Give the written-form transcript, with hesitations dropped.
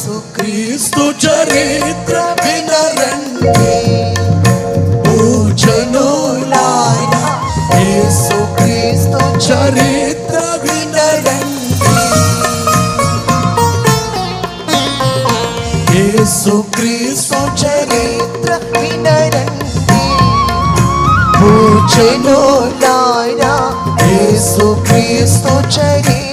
యేసుక్రీస్తు చరిత్ర వినరండి భూజనులారా, యేసుక్రీస్తు చరిత్ర వినరండి. యేసుక్రీస్తు చరిత్ర వినరండి భూజనులారా, యేసుక్రీస్తు చరిత్ర